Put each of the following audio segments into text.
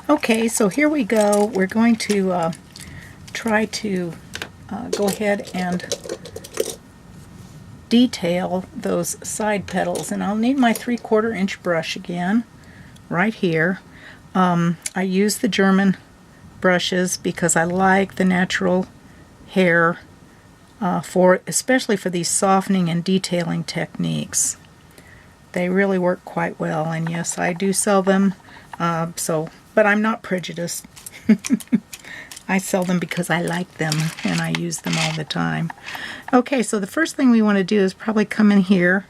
Okay, so here we go. We're going to try to go ahead and detail those side petals, and I'll need my 3/4 inch brush again right here. I use the German brushes because I like the natural hair especially for these softening and detailing techniques. They really work quite well, and yes, I do sell them, but I'm not prejudiced. I sell them because I like them and I use them all the time. Okay, so the first thing we want to do is probably come in here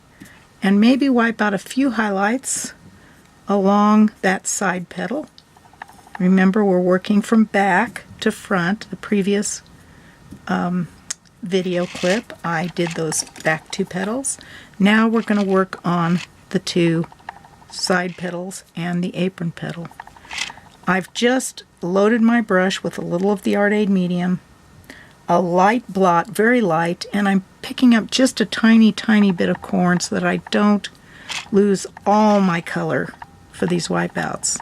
and maybe wipe out a few highlights along that side petal. Remember, we're working from back to front. The previous video clip, I did those back 2 petals. Now we're going to work on the 2 side petals and the apron petal. I've just loaded my brush with a little of the Art Aid medium, a light blot, very light, and I'm picking up just a tiny bit of corn so that I don't lose all my color for these wipeouts.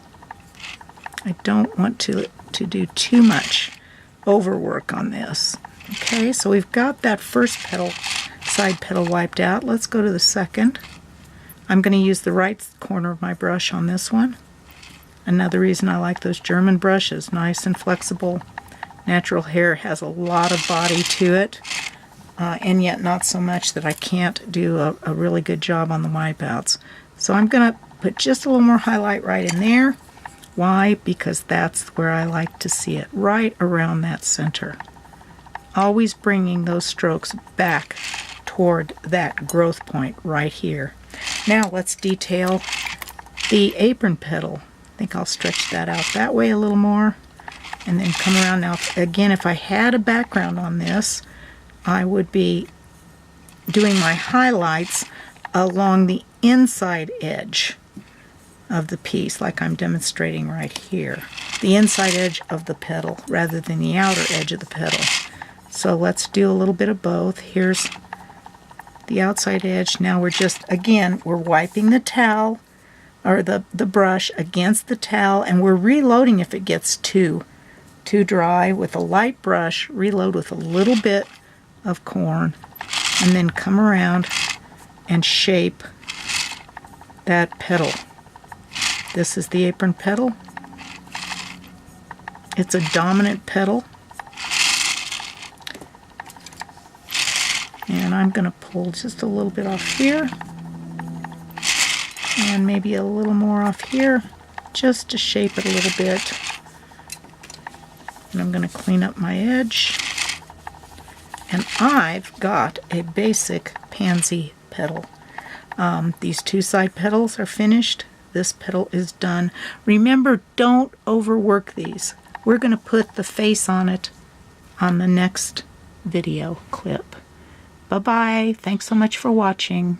I don't want to do too much overwork on this. Okay, so we've got that first petal, side petal wiped out. Let's go to the second. I'm going to use the right corner of my brush on this one. Another reason I like those German brushes, nice and flexible. Natural hair has a lot of body to it, and yet not so much that I can't do a really good job on the wipeouts. So I'm going to put just a little more highlight right in there. Why? Because that's where I like to see it, right around that center. Always bringing those strokes back toward that growth point right here. Now let's detail the apron petal. I think I'll stretch that out that way a little more and then come around. Now again, if I had a background on this, I would be doing my highlights along the inside edge of the piece, like I'm demonstrating right here. The inside edge of the petal rather than the outer edge of the petal. So let's do a little bit of both. Here's the outside edge. Now we're just, again, we're wiping the towel or the brush against the towel, and we're reloading if it gets too dry. With a light brush, reload with a little bit of corn, and then come around and shape that petal. This is the apron petal. It's a dominant petal. And I'm going to pull just a little bit off here. And maybe a little more off here, just to shape it a little bit. And I'm going to clean up my edge. And I've got a basic pansy petal. These 2 side petals are finished. This petal is done. Remember, don't overwork these. We're going to put the face on it on the next video clip. Bye-bye. Thanks so much for watching.